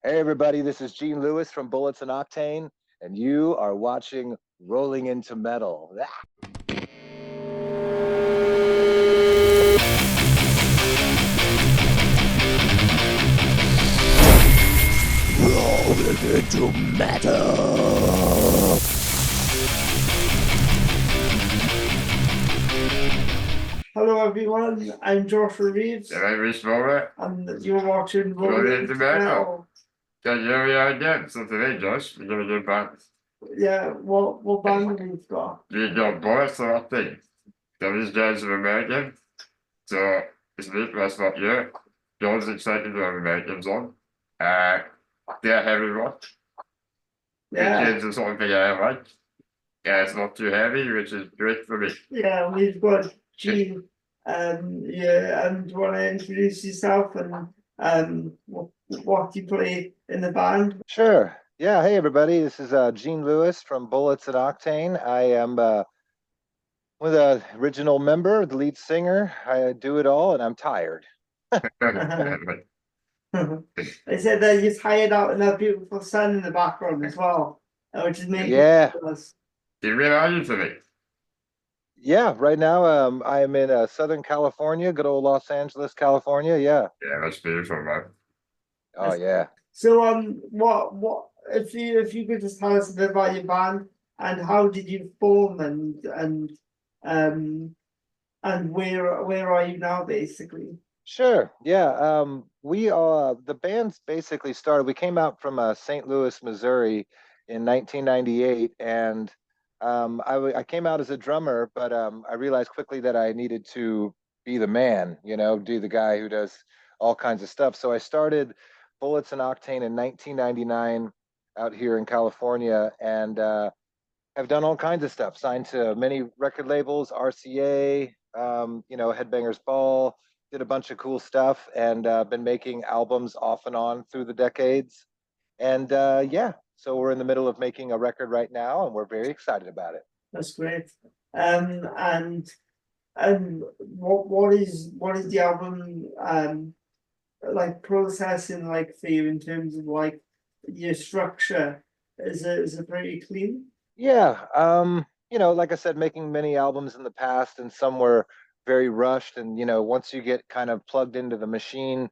Hey, everybody, this is Gene Lewis from Bullets and Octane, and you are watching Rolling Into Metal. Rolling into metal. Hello everyone, I'm Joshua Reeves, Ja, wij wisten wel weer. and you're watching Rolling Rolling into into Metal. Metal. Kijk, here we are again. So today, Josh, we're gonna get back. Yeah, what band have we got? We got Bullets and Octane. So these guys are American. So it's me, that's not you. John's excited to have Americans on. They're heavy rock, which Yeah, is something I like. Yeah, it's not too heavy, which is great for me. yeah, we've got Gene. Yeah, and do you want to introduce yourself and what you play in the band? Sure. Yeah. Hey, everybody, this is Gene Lewis from Bullets and Octane. I am one of the original member, the lead singer. I do it all, and I'm tired. They said that you're hired out in that beautiful sun in the background as well, which is making Yeah. us. You really are into me. Yeah. Right now, I am in Southern California, good old Los Angeles, California. Yeah. Yeah, that's beautiful, man. Oh, yeah. So what if you could just tell us a bit about your band and how did you form um and where are you now basically? Sure. Yeah. We the band's basically started. We came out from St. Louis, Missouri, in 1998, and I came out as a drummer, but I realized quickly that I needed to be the man. Do the guy who does all kinds of stuff. So I started Bullets and Octane in 1999 out here in California, and have done all kinds of stuff. Signed to many record labels, RCA, Headbangers Ball, did a bunch of cool stuff, and been making albums off and on through the decades. And yeah, so we're in the middle of making a record right now, and we're very excited about it. That's great. And what is the album like processing like for you in terms of like your structure? Is it pretty clean? Yeah, like I said, making many albums in the past, and some were very rushed. And once you get kind of plugged into the machine,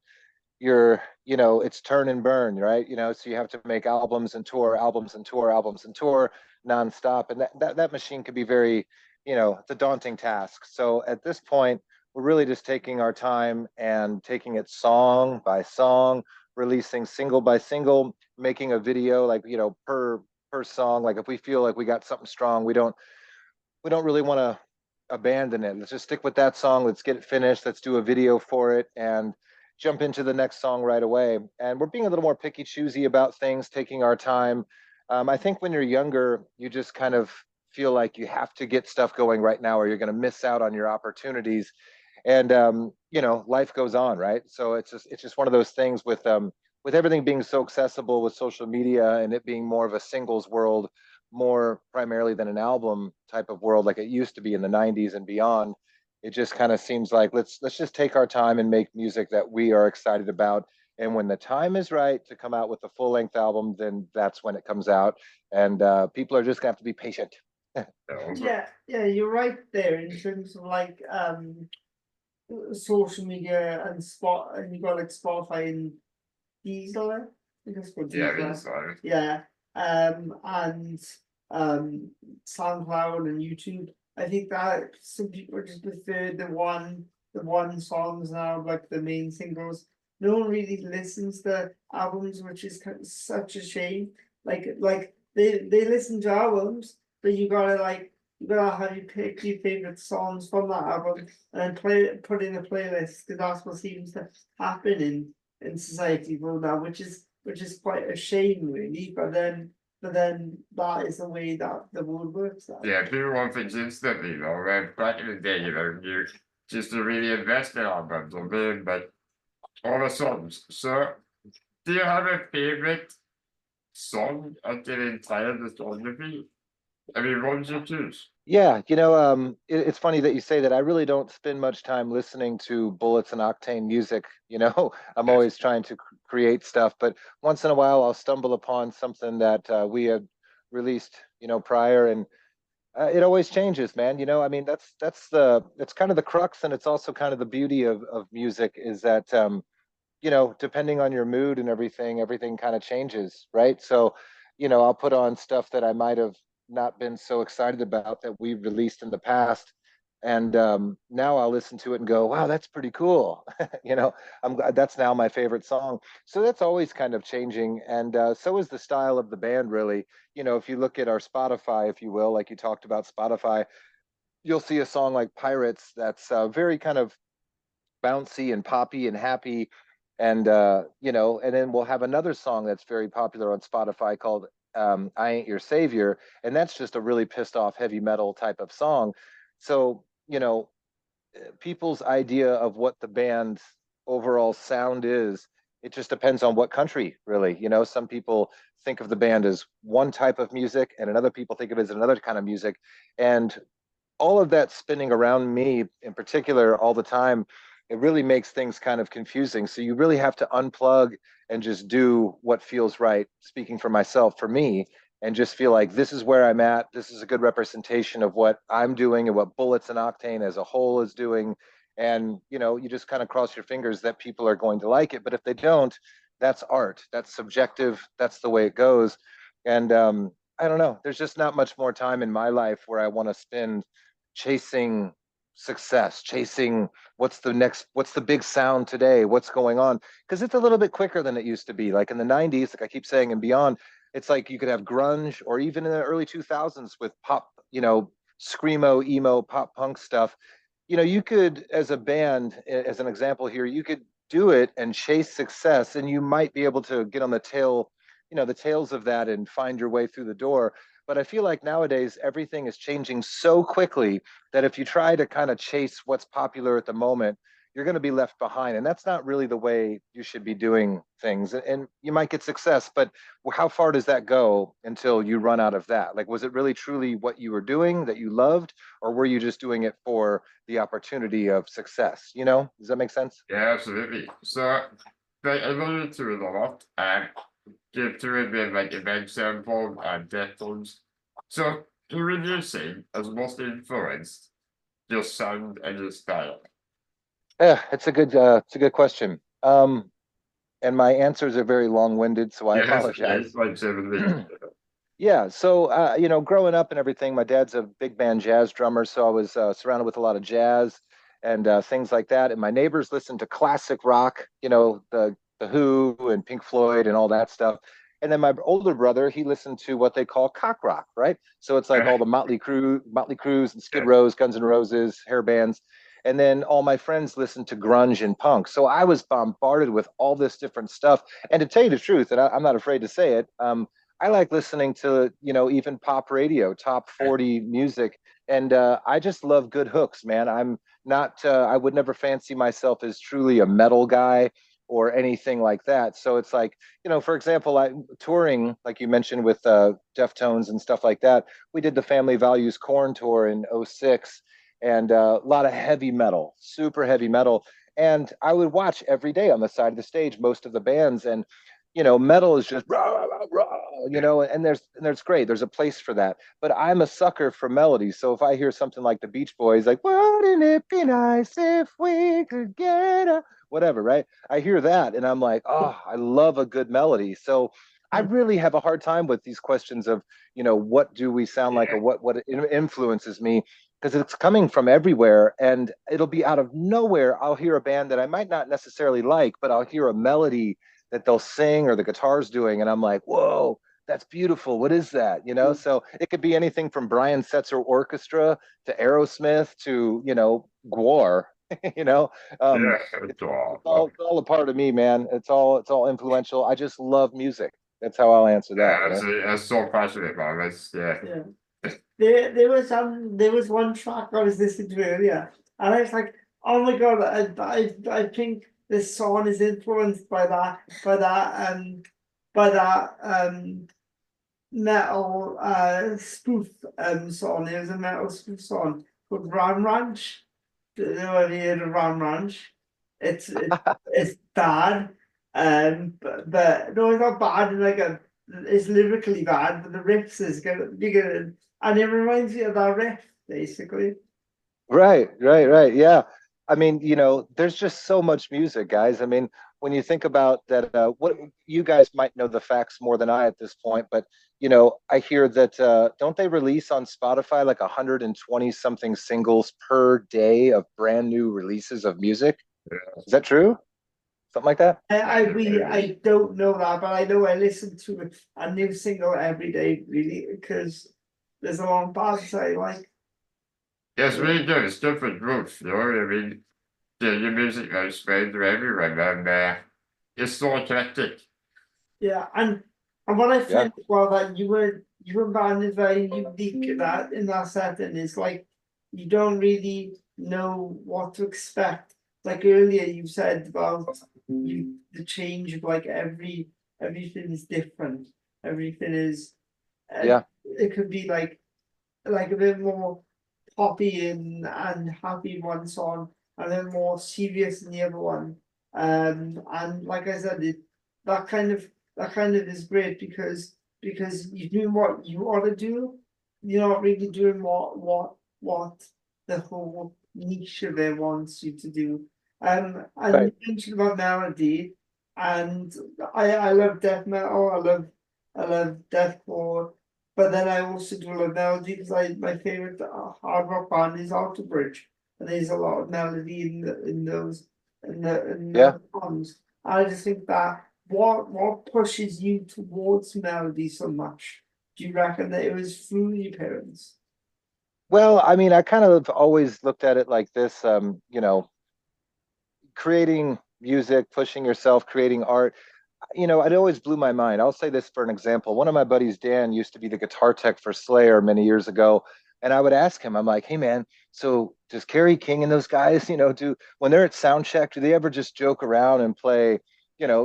it's turn and burn, right? So you have to make albums and tour, albums and tour, albums and tour nonstop, and that machine could be very, it's a daunting task. So at this point, we're really just taking our time and taking it song by song, releasing single by single, making a video like per song. Like if we feel like we got something strong, we don't really want to abandon it. Let's just stick with that song. Let's get it finished. Let's do a video for it and jump into the next song right away. And we're being a little more picky, choosy about things, taking our time. I think when you're younger, you just kind of feel like you have to get stuff going right now, or you're going to miss out on your opportunities. And life goes on, right? So it's just one of those things with everything being so accessible with social media and it being more of a singles world, more primarily than an album type of world like it used to be in the 90s and beyond. It just kind of seems like let's just take our time and make music that we are excited about, and when the time is right to come out with a full length album, then that's when it comes out, and people are just gonna have to be patient. Yeah, you're right there in terms of like social media and spot and you got like Spotify and Diesel, I think it's called Yeah, Diesel. it's like, Yeah, and SoundCloud and YouTube. I think that some people just prefer the one songs now, like the main singles. No one really listens to albums, which is such a shame. Like they listen to albums, but you gotta have you pick your favorite songs from that album and put in a playlist because that's what seems to happen in society right now, which is quite a shame really. But then that is the way that the world works now. yeah, people want things instantly, where back in the day, you just to really invest in albums or being, but all the songs. So, do you have a favorite song of the entire discography? I mean, what would you choose? Yeah, it's funny that you say that. I really don't spend much time listening to Bullets and Octane music. I'm Yes. always trying to create stuff, but once in a while I'll stumble upon something that we had released, prior, and it always changes, man. I mean, that's kind of the crux, and it's also kind of the beauty of music is that depending on your mood and everything kind of changes, right? So, I'll put on stuff that I might have not been so excited about that we released in the past. And now I'll listen to it and go, wow, that's pretty cool. That's now my favorite song. So that's always kind of changing. And so is the style of the band, really. If you look at our Spotify, if you will, like you talked about Spotify, you'll see a song like Pirates that's very kind of bouncy and poppy and happy, and and then we'll have another song that's very popular on Spotify called I Ain't Your Savior, and that's just a really pissed off heavy metal type of song. So people's idea of what the band's overall sound is, it just depends on what country, really. Some people think of the band as one type of music and another people think of it as another kind of music, and all of that spinning around me in particular all the time, it really makes things kind of confusing. So you really have to unplug and just do what feels right, speaking for myself, for me, and just feel like this is where I'm at. This is a good representation of what I'm doing and what Bullets and Octane as a whole is doing. And, you just kind of cross your fingers that people are going to like it. But if they don't, that's art. That's subjective. That's the way it goes. And I don't know. There's just not much more time in my life where I want to spend chasing success, chasing what's the big sound today, what's going on, because it's a little bit quicker than it used to be. Like in the 90s, like I keep saying, and beyond, it's like you could have grunge, or even in the early 2000s with pop, screamo, emo, pop punk stuff. You could, as a band, as an example here, you could do it and chase success, and you might be able to get on the tails of that and find your way through the door. But I feel like nowadays everything is changing so quickly that if you try to kind of chase what's popular at the moment, you're going to be left behind. And that's not really the way you should be doing things. And you might get success, but how far does that go until you run out of that? Like, was it really truly what you were doing that you loved, or were you just doing it for the opportunity of success? Does that make sense? Yeah, absolutely. So, like, I alluded to it a lot, and give to it with like event sample and Deftones. So, who would you say has most influenced your sound and your style? Yeah, it's a good question. And my answers are very long-winded, so I Yes, yes, apologize. like 7 Yeah, so growing up and everything, my dad's a big band jazz drummer, so I was surrounded with a lot of jazz and things like that. And my neighbors listened to classic rock, the Who and Pink Floyd and all that stuff. And then my older brother, he listened to what they call cock rock, right? So it's like all the Motley Crues and Skid Rows, Guns N' Roses, hair bands. And then all my friends listened to grunge and punk. So I was bombarded with all this different stuff. And to tell you the truth, and I'm not afraid to say it, I like listening to, even pop radio, top 40 music. And I just love good hooks, man. I would never fancy myself as truly a metal guy or anything like that. So it's like, for example, touring, like you mentioned with Deftones and stuff like that, we did the Family Values Corn tour in '06, and a lot of heavy metal, super heavy metal. And I would watch every day on the side of the stage most of the bands, and metal is just rah, rah, rah, rah, and there's great. There's a place for that. But I'm a sucker for melody. So if I hear something like the Beach Boys, like "Wouldn't it be nice if we could get a," whatever, right? I hear that and I'm like, oh, I love a good melody. So I really have a hard time with these questions of, what do we sound like, or Yeah, what influences me, because it's coming from everywhere, and it'll be out of nowhere. I'll hear a band that I might not necessarily like, but I'll hear a melody that they'll sing or the guitar's doing, and I'm like, whoa, that's beautiful. What is that? So it could be anything from Brian Setzer Orchestra to Aerosmith to, Gwar. you know, um, yeah, it's, draw. it's all a part of me, man. It's all influential. I just love music. That's how I'll answer that. Yeah, absolutely. I'm so passionate about this. Yeah. Yeah. There was one track I was listening to earlier, and I was like, oh my god, I think this song is influenced by that metal spoof song. It was a metal spoof song called Ram Ranch. Don't know if you heard of Ram Ranch. It's bad. But no, it's not bad in like a it's lyrically bad, but the riffs is good, bigger, and it reminds me of that riff, basically. Right, right, right. Yeah. I mean, there's just so much music, guys. I mean, when you think about that, what you guys might know the facts more than I at this point, but I hear that don't they release on Spotify like 120 something singles per day of brand new releases of music? Yeah, Is that true? Something like that? I don't know that, but I know I listen to a new single every day, really, because there's a long past I like. yes, we do. It's different groups, I mean, your music goes spread to everyone, and it's so eclectic. Yeah, and what I Yeah. find as well that your band is very unique in that setting is like you don't really know what to expect. Like earlier you said about the change of like everything is different. Everything is Yeah. it could be like a bit more poppy and happy in one song, and then more serious in the other one. And like I said, that kind of that kind of is great because you're doing what you want to do. You're not really doing what the whole niche of it wants you to do. And Right. you mentioned about melody, and I love death metal. I love deathcore. But then I also do a lot of melody because my favorite hard rock band is Alter Bridge, and there's a lot of melody in those in Yeah. those songs. I just think that what pushes you towards melody so much? Do you reckon that it was through your parents? Well, I mean, I kind of always looked at it like this, creating music, pushing yourself, creating art. It always blew my mind. I'll say this for an example. One of my buddies, Dan, used to be the guitar tech for Slayer many years ago. And I would ask him, I'm like, hey, man, so does Kerry King and those guys, do when they're at sound check, do they ever just joke around and play,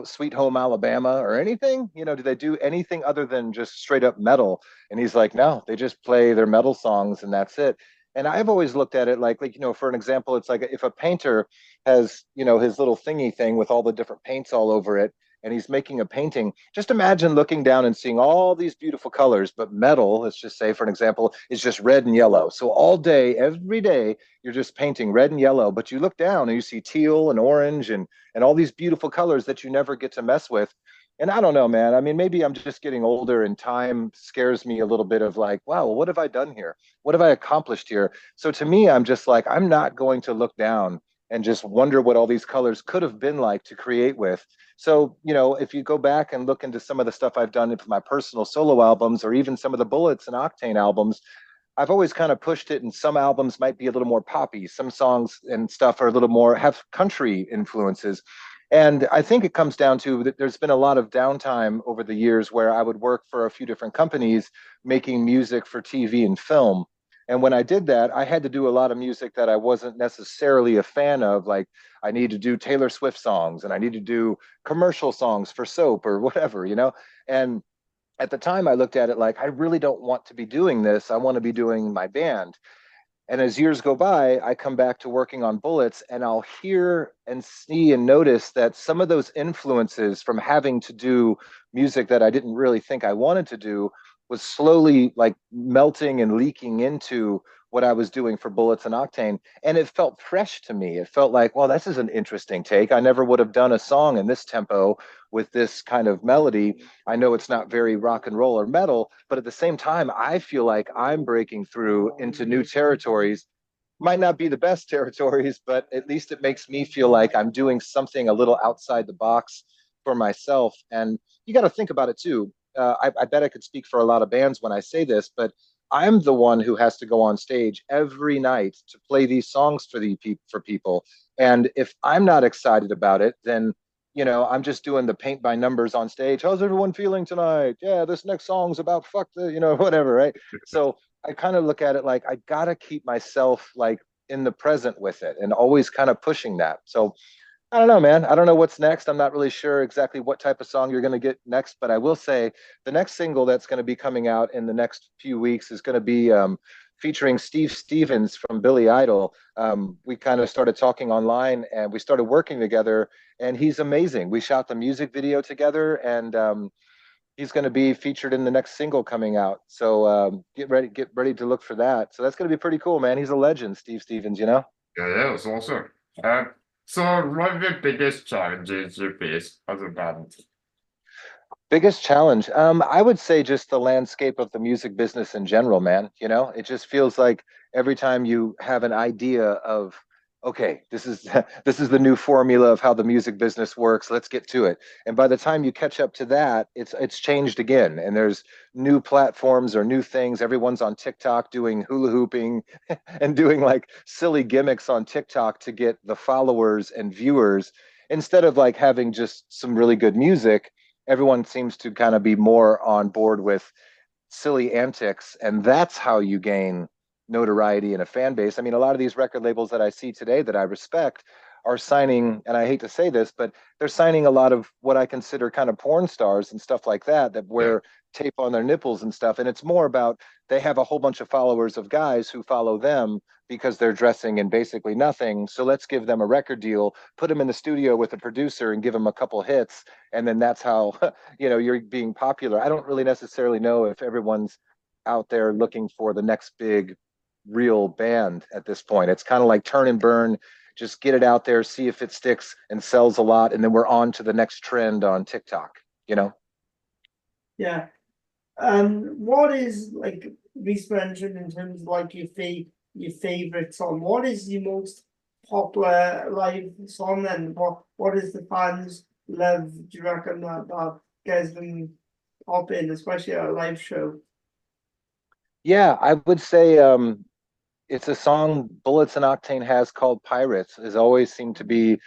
Sweet Home Alabama or anything? Do they do anything other than just straight up metal? And he's like, no, they just play their metal songs and that's it. And I've always looked at it like, for an example, it's like if a painter has, his little thingy thing with all the different paints all over it, and he's making a painting. Just imagine looking down and seeing all these beautiful colors, but metal, let's just say for an example, is just red and yellow. So all day, every day, you're just painting red and yellow, but you look down and you see teal and orange and all these beautiful colors that you never get to mess with. And I don't know, man. I mean, maybe I'm just getting older and time scares me a little bit of like, wow, what have I done here? What have I accomplished here? So to me, I'm just like, I'm not going to look down and just wonder what all these colors could have been like to create with. So, if you go back and look into some of the stuff I've done for my personal solo albums or even some of the Bullets and Octane albums, I've always kind of pushed it, and some albums might be a little more poppy. Some songs and stuff are a little more have country influences. And I think it comes down to that there's been a lot of downtime over the years where I would work for a few different companies making music for TV and film. And when I did that, I had to do a lot of music that I wasn't necessarily a fan of. Like I need to do Taylor Swift songs and I need to do commercial songs for soap or whatever. And at the time I looked at it like I really don't want to be doing this. I want to be doing my band. And as years go by, I come back to working on Bullets and I'll hear and see and notice that some of those influences from having to do music that I didn't really think I wanted to do was slowly like melting and leaking into what I was doing for Bullets and Octane. And it felt fresh to me. It felt like, well, this is an interesting take. I never would have done a song in this tempo with this kind of melody. I know it's not very rock and roll or metal, but at the same time, I feel like I'm breaking through into new territories. Might not be the best territories, but at least it makes me feel like I'm doing something a little outside the box for myself. And you got to think about it too. I bet I could speak for a lot of bands when I say this, but I'm the one who has to go on stage every night to play these songs for people. And if I'm not excited about it, then I'm just doing the paint by numbers on stage. How's everyone feeling tonight? Yeah, this next song's about fuck the, whatever, right? So I kind of look at it like I gotta keep myself like in the present with it and always kind of pushing that. So I don't know, man. I don't know what's next. I'm not really sure exactly what type of song you're going to get next, but I will say the next single that's going to be coming out in the next few weeks is going to be featuring Steve Stevens from Billy Idol. We kind of started talking online and we started working together, and he's amazing. We shot the music video together, and he's going to be featured in the next single coming out. So get ready to look for that. So that's going to be pretty cool, man. He's a legend, Steve Stevens. You know. Yeah, that was awesome. So what are the biggest challenges you face as a band? Biggest challenge. I would say just the landscape of the music business in general, man. You know, it just feels like every time you have an idea of, okay, this is this is the new formula of how the music business works. Let's get to it. And by the time you catch up to that, it's changed again. And there's new platforms or new things. Everyone's on TikTok doing hula hooping and doing like silly gimmicks on TikTok to get the followers and viewers instead of like having just some really good music. Everyone seems to kind of be more on board with silly antics, and that's how you gain notoriety and a fan base. I mean, a lot of these record labels that I see today that I respect are signing, and I hate to say this, but they're signing a lot of what I consider kind of porn stars and stuff like that that Yeah. wear tape on their nipples and stuff. And it's more about they have a whole bunch of followers of guys who follow them because they're dressing in basically nothing. So let's give them a record deal, put them in the studio with a producer and give them a couple hits. And then that's how, you're being popular. I don't really necessarily know if everyone's out there looking for the next big real band at this point. It's kind of like turn and burn, just get it out there, see if it sticks and sells a lot, and then we're on to the next trend on TikTok, you know? Yeah. What is like Reese mentioned in terms of like your favorite song? What is the most popular live song, and what is the fans love? Do you reckon that gets them pop in, especially at a live show? Yeah, I would say it's a song Bullets and Octane has called Pirates has always seemed to be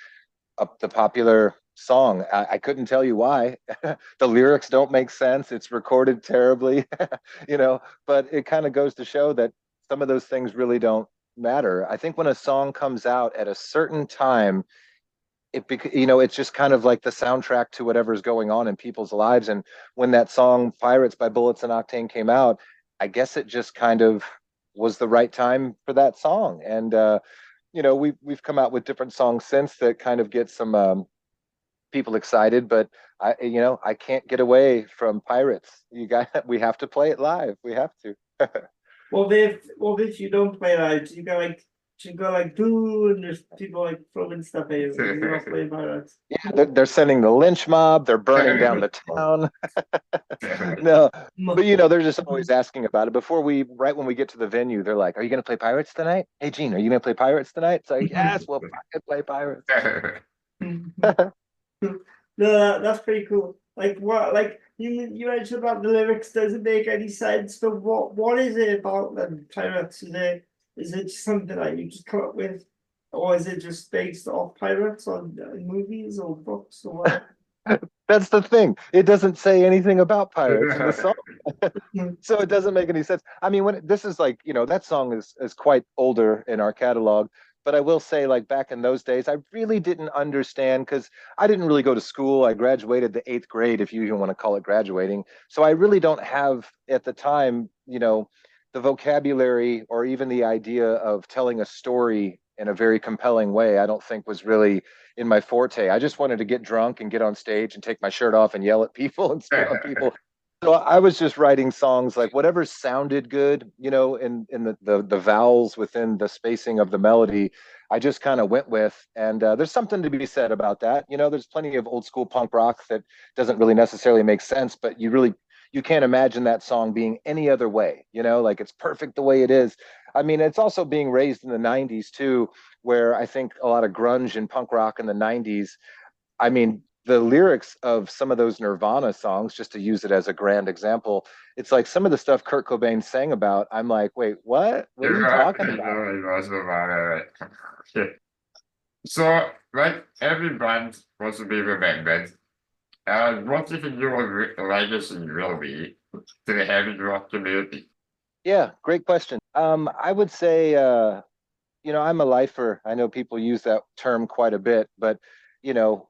the popular song. I couldn't tell you why. The lyrics don't make sense. It's recorded terribly, but it kind of goes to show that some of those things really don't matter. I think when a song comes out at a certain time, it's just kind of like the soundtrack to whatever's going on in people's lives. And when that song Pirates by Bullets and Octane came out, I guess it just kind of was the right time for that song. And we've come out with different songs since that kind of get some people excited, but I can't get away from Pirates. We have to play it live. We have to. What if you don't play live? Do you go like boo and there's people like throwing stuff at you and you're not playing Pirates? Yeah, they're sending the lynch mob. They're burning down the town. No, but they're just always asking about it. Right when we get to the venue, they're like, "Are you going to play Pirates tonight? Hey, Gene, are you going to play Pirates tonight?" It's like, "Yes, we'll fucking play Pirates." No, that's pretty cool. Like what? Like you mentioned about the lyrics doesn't make any sense. But what is it about them pirates? Is it just something that you just come up with, or is it just based off pirates on movies or books or what? That's the thing. It doesn't say anything about pirates in the song. So it doesn't make any sense. I mean, when this is like, that song is quite older in our catalog, but I will say, like back in those days, I really didn't understand because I didn't really go to school. I graduated the eighth grade, if you even want to call it graduating. So I really don't have at the time, the vocabulary or even the idea of telling a story in a very compelling way. I don't think was really in my forte. I just wanted to get drunk and get on stage and take my shirt off and yell at people and spit on people. So I was just writing songs like whatever sounded good, in the vowels within the spacing of the melody. I just kind of went with, and there's something to be said about that. There's plenty of old school punk rock that doesn't really necessarily make sense, but you can't imagine that song being any other way. Like it's perfect the way it is. I mean, it's also being raised in the '90s too, where I think a lot of grunge and punk rock in the '90s. I mean, the lyrics of some of those Nirvana songs, just to use it as a grand example, it's like some of the stuff Kurt Cobain sang about. I'm like, wait, what? What are You're you right. talking You about? know, it was about it. Right. So, right, every band wants to be remembered. What do you think your legacy will be to the heavy rock community? Yeah, great question. I would say, I'm a lifer. I know people use that term quite a bit, but you know,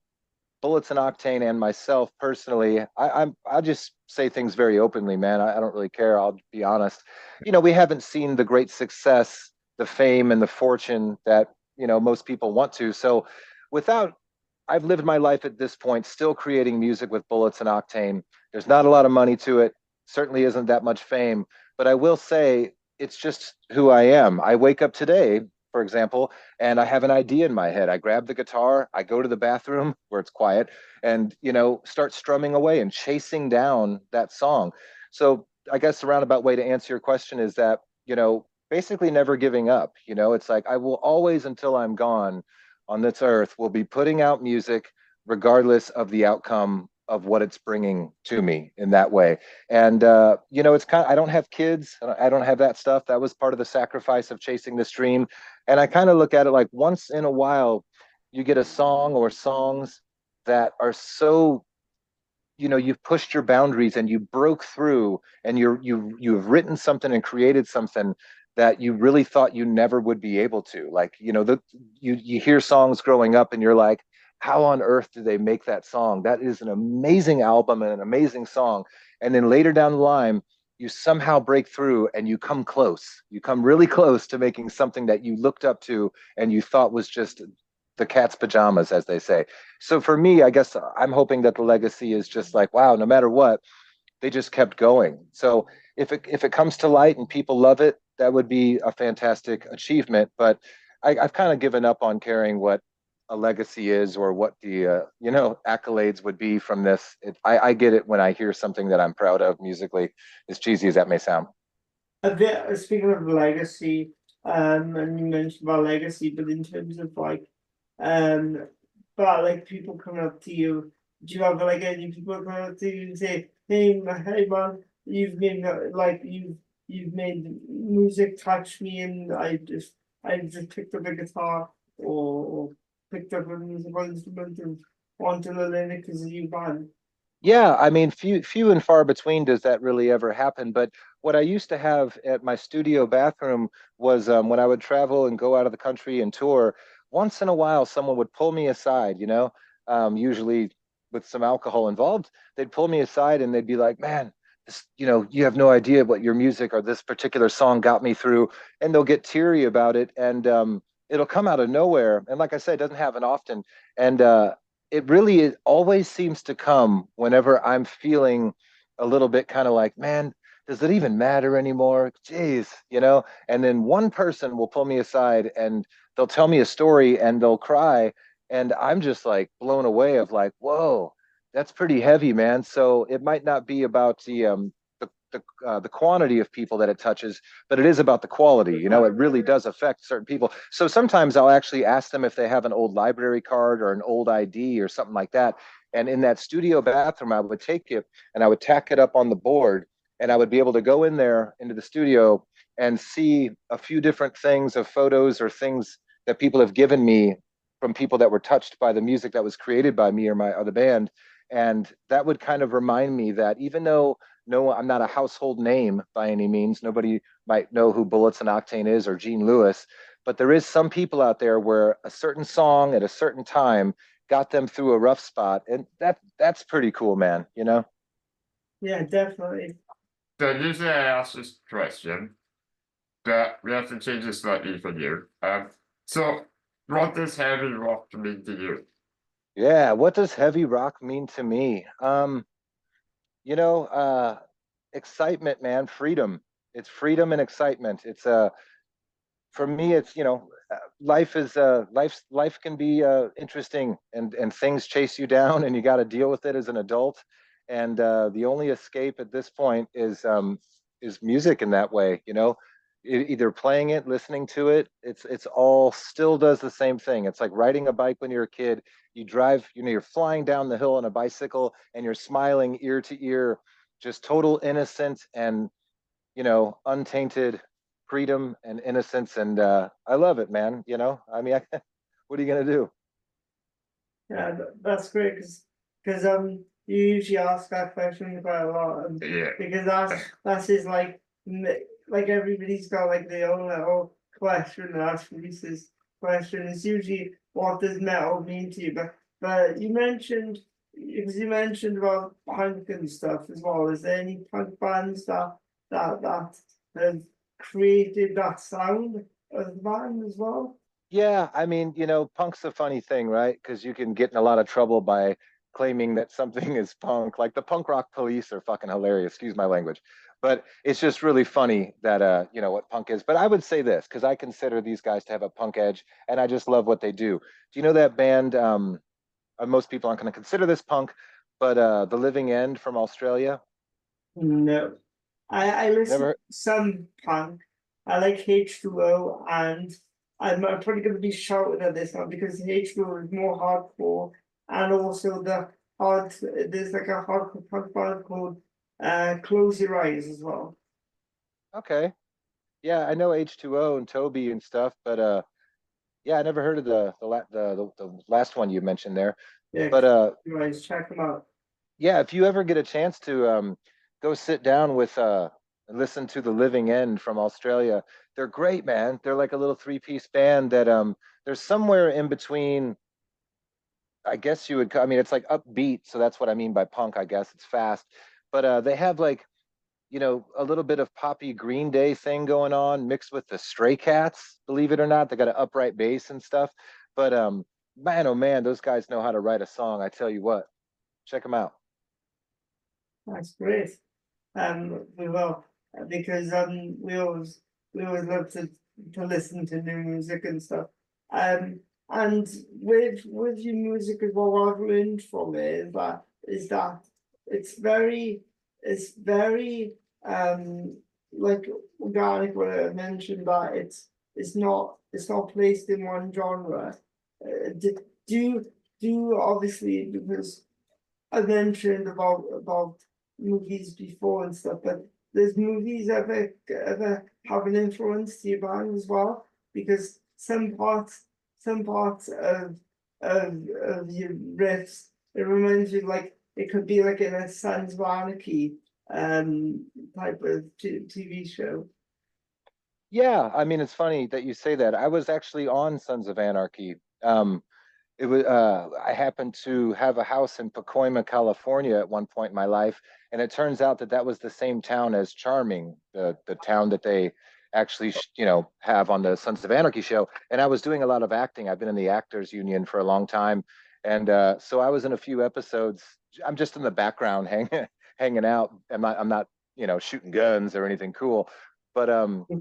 Bullets and Octane and myself personally, I'll just say things very openly, man. I don't really care. I'll be honest. We haven't seen the great success, the fame, and the fortune that most people want to. So, without, I've lived my life at this point, still creating music with Bullets and Octane. There's not a lot of money to it. Certainly isn't that much fame, but I will say it's just who I am. I wake up today, for example, and I have an idea in my head. I grab the guitar, I go to the bathroom where it's quiet, and start strumming away and chasing down that song. So I guess the roundabout way to answer your question is that, basically never giving up. It's like I will always, until I'm gone on this earth, will be putting out music regardless of the outcome of what it's bringing to me in that way. And it's kind of, I don't have kids, I don't have that stuff. That was part of the sacrifice of chasing this dream. And I kind of look at it like once in a while, you get a song or songs that are so, you've pushed your boundaries and you broke through, and you've written something and created something that you really thought you never would be able to. Like, you hear songs growing up and you're like, how on earth did they make that song? That is an amazing album and an amazing song. And then later down the line, you somehow break through and you come close. You come really close to making something that you looked up to and you thought was just the cat's pajamas, as they say. So for me, I guess I'm hoping that the legacy is just like, wow, no matter what, they just kept going. So if it comes to light and people love it, that would be a fantastic achievement. But I've kind of given up on caring what a legacy is or what the accolades would be from this. I get it when I hear something that I'm proud of musically, as cheesy as that may sound. A bit, speaking of legacy, and you mentioned about legacy, but in terms of like, um, but like people coming up to you, do you have like any people coming up to you and say, hey man, you've made like you've made music touch me, and I just picked up a guitar or picked up a musical instrument and wanted to learn it because of you, man. Yeah, I mean, few and far between does that really ever happen. But what I used to have at my studio bathroom was when I would travel and go out of the country and tour, once in a while someone would pull me aside, usually with some alcohol involved. They'd pull me aside and they'd be like, man, you have no idea what your music or this particular song got me through. And they'll get teary about it. And it'll come out of nowhere. And like I said, it doesn't happen often. And it really always seems to come whenever I'm feeling a little bit kind of like, man, does it even matter anymore? Jeez, And then one person will pull me aside and they'll tell me a story and they'll cry. And I'm just like blown away of like, whoa, that's pretty heavy, man. So it might not be about the quantity of people that it touches, but it is about the quality. It really does affect certain people. So sometimes I'll actually ask them if they have an old library card or an old ID or something like that. And in that studio bathroom, I would take it and I would tack it up on the board, and I would be able to go in there into the studio and see a few different things of photos or things that people have given me from people that were touched by the music that was created by me or my other band. And that would kind of remind me that even though no, I'm not a household name by any means. Nobody might know who Bullets and Octane is or Gene Lewis, but there is some people out there where a certain song at a certain time got them through a rough spot, and that's pretty cool, man. Yeah, definitely. So usually I ask this question, but we have to change it slightly for you. So what does heavy rock mean to you? Yeah, what does heavy rock mean to me? You know, uh, Excitement, man, freedom. It's freedom and excitement. It's for me, it's life can be interesting, and things chase you down, and you got to deal with it as an adult. And the only escape at this point is music in that way. Either playing it, listening to it. It's all still does the same thing. It's like riding a bike when you're a kid. You drive, you're flying down the hill on a bicycle, and you're smiling ear to ear, just total innocence and untainted freedom and innocence. And I love it, man. I mean, what are you gonna do? Yeah, that's great because you usually ask that question quite a lot, and Yeah. because that's his like everybody's got like their own question to ask Reese's question. It's usually what does metal mean to you, but But because you mentioned about punk and stuff as well. Is there any punk bands that have created that sound of the band as well? Yeah, I mean, punk's a funny thing, right? Because you can get in a lot of trouble by claiming that something is punk. Like the punk rock police are fucking hilarious, excuse my language. But it's just really funny that what punk is. But I would say this, because I consider these guys to have a punk edge, and I just love what they do. Do you know that band? Most people aren't going to consider this punk, but The Living End from Australia. No. I listen to Never. some punk. I like H2O, and I'm probably going to be shouting at this now because H2O is more hardcore, and also there's like a hardcore punk band called Close Your Eyes as well. Okay. Yeah, I know H2O and Toby and stuff, but yeah, I never heard of the last one you mentioned there. Yeah, But Close Your Eyes, check them out. yeah, if you ever get a chance to go sit down with and listen to The Living End from Australia, they're great, man. They're like a little three-piece band that they're somewhere in between. I guess you would. I mean, it's like upbeat, so that's what I mean by punk. I guess it's fast, but they have like a little bit of poppy Green Day thing going on mixed with the Stray Cats, believe it or not. They got an upright bass and stuff. But man, oh man, those guys know how to write a song. I tell you what, check them out. That's great. We will because we always love to listen to new music and stuff. And with your music as well, what I've learned from it is that it's very like organic. What I mentioned that it's not placed in one genre. Do obviously because I mentioned about movies before and stuff, but does movies ever have an influence to your band as well? Because some parts of your riffs, it reminds you like it could be like in a Sons of Anarchy type of TV show. Yeah, I mean, it's funny that you say that. I was actually on Sons of Anarchy. It was I happened to have a house in Pacoima, California at one point in my life, and it turns out that that was the same town as Charming, the town that they actually have on the Sons of Anarchy show. And I was doing a lot of acting. I've been in the Actors Union for a long time, and so I was in a few episodes. I'm just in the background hanging out. I'm not shooting guns or anything cool, but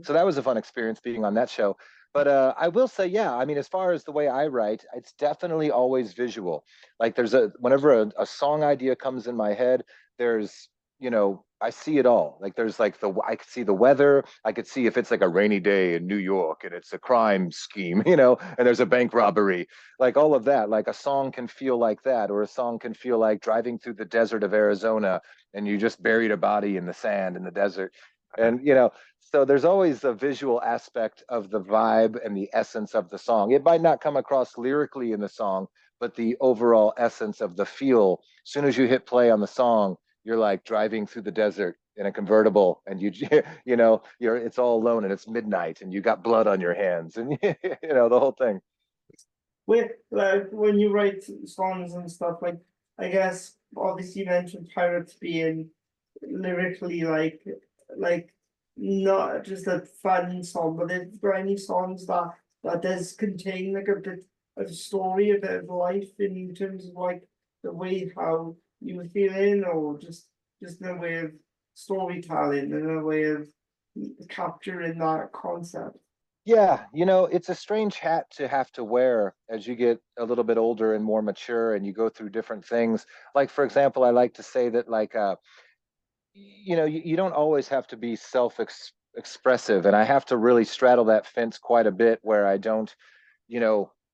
so that was a fun experience being on that show. But I will say, yeah, I mean, as far as the way I write, it's definitely always visual. Like whenever a song idea comes in my head, there's, I see it all. Like there's like I could see the weather. I could see if it's like a rainy day in New York and it's a crime scheme, and there's a bank robbery, like all of that. Like a song can feel like that, or a song can feel like driving through the desert of Arizona and you just buried a body in the sand in the desert. And, so there's always a visual aspect of the vibe and the essence of the song. It might not come across lyrically in the song, but the overall essence of the feel. As soon as you hit play on the song, you're like driving through the desert in a convertible, and it's all alone and it's midnight, and you got blood on your hands, and the whole thing. With like when you write songs and stuff, like I guess obviously you mentioned Pirates being lyrically like not just a fun song, but is there any songs that does contain like a bit of story, a bit of life in terms of like the way how you were feeling, or just in a way of storytelling, in a way of capturing that concept? Yeah, it's a strange hat to have to wear as you get a little bit older and more mature and you go through different things. Like, for example, I like to say that, like, you don't always have to be self-expressive, and I have to really straddle that fence quite a bit where I don't,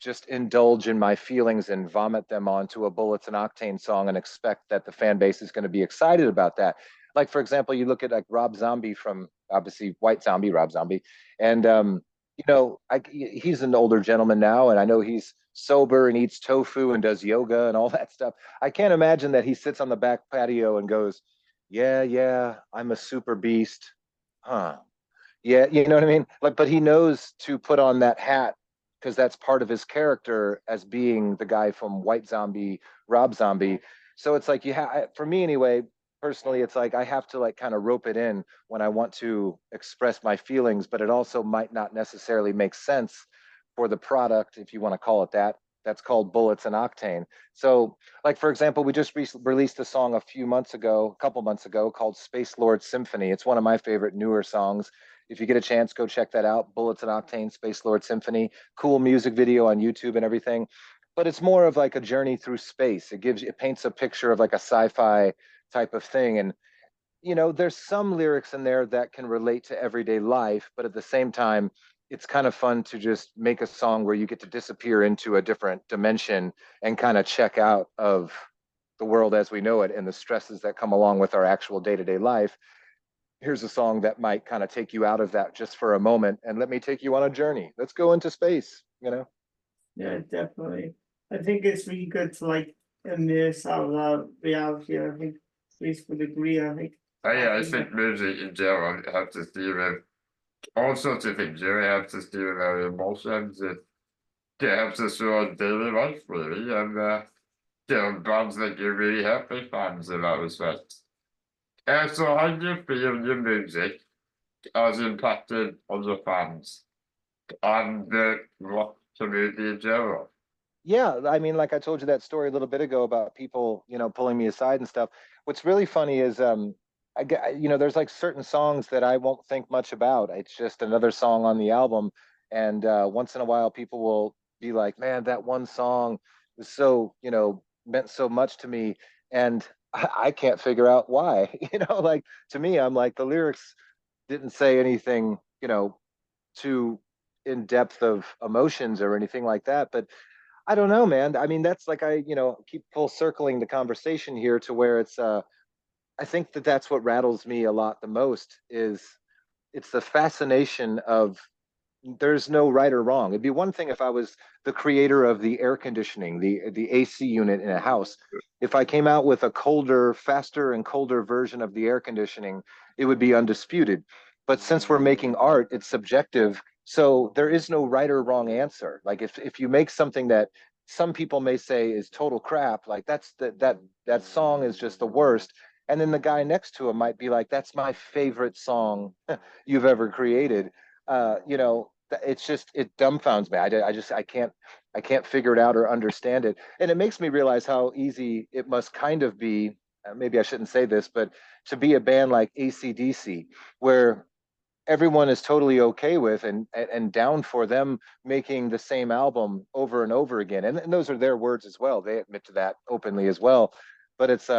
just indulge in my feelings and vomit them onto a Bullets and Octane song and expect that the fan base is going to be excited about that. Like, for example, you look at like Rob Zombie from obviously White Zombie, Rob Zombie, and he's an older gentleman now, and I know he's sober and eats tofu and does yoga and all that stuff. I can't imagine that he sits on the back patio and goes, "Yeah, yeah, I'm a super beast." Huh. Yeah, you know what I mean? Like, but he knows to put on that hat because that's part of his character as being the guy from White Zombie, Rob Zombie. So it's like you have, for me anyway, personally, it's like I have to like kind of rope it in when I want to express my feelings, but it also might not necessarily make sense for the product, if you want to call it that. That's called Bullets and Octane. So, like for example, we just released a song a couple months ago, called Space Lord Symphony. It's one of my favorite newer songs. If you get a chance, go check that out. Bullets and Octane, Space Lord Symphony. Cool music video on YouTube and everything. But it's more of like a journey through space. It paints a picture of like a sci-fi type of thing. And there's some lyrics in there that can relate to everyday life, but at the same time, it's kind of fun to just make a song where you get to disappear into a different dimension and kind of check out of the world as we know it and the stresses that come along with our actual day-to-day life. Here's a song that might kind of take you out of that just for a moment and let me take you on a journey. Let's go into space. Yeah, definitely. I think it's really good to like immerse out of that reality. I think Reese would agree. I think music in general helps us deal with all sorts of things. It helps us deal with our emotions. It helps us through our daily life, really. And bands that get really happy fans in that respect. So how do you feel your music has impacted on your fans and the rock community in general? Yeah, I mean, like I told you that story a little bit ago about people, pulling me aside and stuff. What's really funny is, there's like certain songs that I won't think much about. It's just another song on the album, and once in a while, people will be like, "Man, that one song was so, meant so much to me," and I can't figure out why. Like to me, I'm like the lyrics didn't say anything, too in depth of emotions or anything like that, but I don't know, man. I mean, that's like keep full circling the conversation here to where I think that that's what rattles me a lot the most is it's the fascination of there's no right or wrong. It'd be one thing if I was the creator of the air conditioning, the AC unit in a house. If I came out with a colder, faster and colder version of the air conditioning, it would be undisputed. But since we're making art, it's subjective. So there is no right or wrong answer. Like if you make something that some people may say is total crap, like that song is just the worst. And then the guy next to him might be like, that's my favorite song you've ever created. It's just it dumbfounds me. I can't figure it out or understand it, and it makes me realize how easy it must kind of be. Maybe I shouldn't say this, but to be a band like AC/DC, where everyone is totally okay with and down for them making the same album over and over again. And those are their words as well. They admit to that openly as well. But it's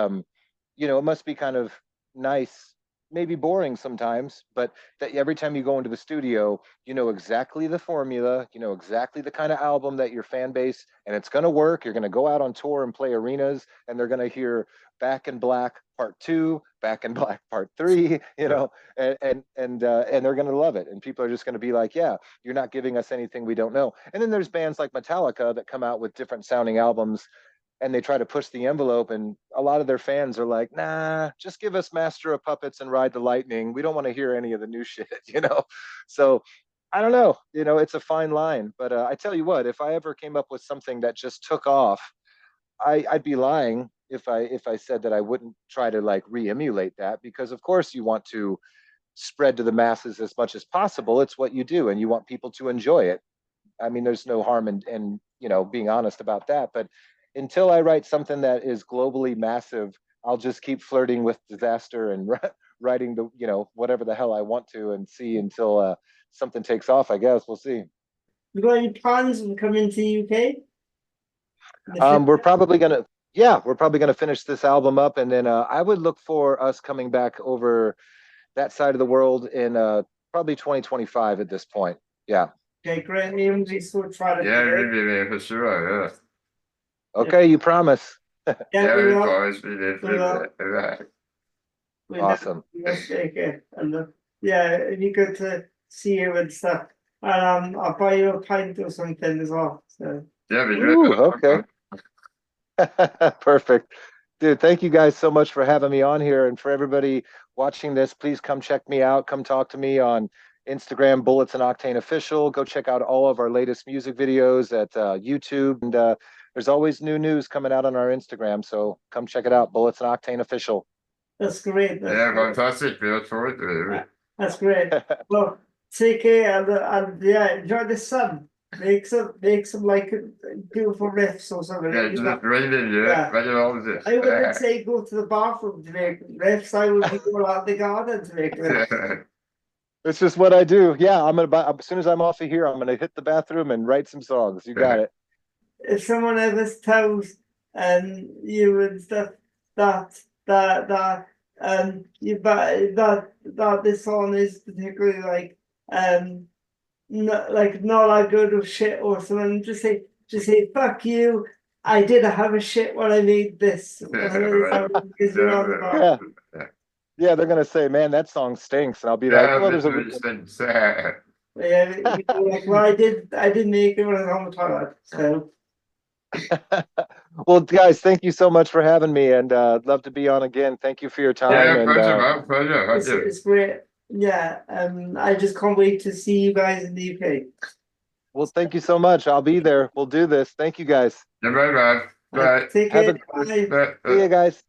it must be kind of nice, maybe boring sometimes, but that every time you go into the studio, you know exactly the formula, you know exactly the kind of album that your fan base, and it's going to work. You're going to go out on tour and play arenas, and they're going to hear Back in Black Part Two, Back in Black Part Three, and they're going to love it. And people are just going to be like, yeah, you're not giving us anything we don't know. And then there's bands like Metallica that come out with different sounding albums and they try to push the envelope, and a lot of their fans are like, nah, just give us Master of Puppets and Ride the Lightning. We don't want to hear any of the new shit. So I don't know, it's a fine line, but I tell you what, if I ever came up with something that just took off, I'd be lying if I said that I wouldn't try to like re-emulate that, because of course you want to spread to the masses as much as possible. It's what you do, and you want people to enjoy it. I mean, there's no harm in being honest about that. But until I write something that is globally massive, I'll just keep flirting with disaster and writing the whatever the hell I want to and see until something takes off. I guess we'll see. You got any plans of coming to UK? We're probably gonna yeah, we're probably gonna finish this album up, and then I would look for us coming back over that side of the world in probably 2025 at this point. Yeah. Okay, great. We still try to Yeah, do it. maybe for sure, yeah. Okay, you promise. Yeah, we Yeah, we will. promise we did We will. right. Awesome. We will take it. And yeah, it'd be good to see you and stuff. And I'll buy you a pint or something as well. So Yeah, we Ooh, do. okay. Perfect. Dude, thank you guys so much for having me on here. And for everybody watching this, please come check me out. Come talk to me on Instagram, Bullets and Octane Official. Go check out all of our latest music videos at YouTube. And there's always new news coming out on our Instagram. So come check it out, Bullets and Octane Official. That's great. That's Yeah, great. fantastic. We look forward to it. That's great. Well, take care and yeah, enjoy the sun. Make some like beautiful riffs or something. Yeah, it's just raining, yeah. Raining all the I wouldn't say go to the bathroom to make riffs. I would be going out the garden to make riffs. It's just what I do. Yeah, as soon as I'm off of here, I'm gonna hit the bathroom and write some songs. You got it. If someone ever tells you and stuff that this song is particularly like not that good or shit or something, just say fuck you. I didn't have a shit when I made this. Yeah. Yeah, they're gonna say, "Man, that song stinks," and I'll be like, "Well, there's a reason." Yeah, like, well, I did make it when I was on the toilet. So, Well, guys, thank you so much for having me, and love to be on again. Thank you for your time. Yeah, and pleasure, man. Pleasure. it's great. Yeah, I just can't wait to see you guys in the UK. well, thank you so much. I'll be there. We'll do this. Thank you, guys. Yeah, bye, man. Bye. Take Have it. a- Bye. Bye. See you guys.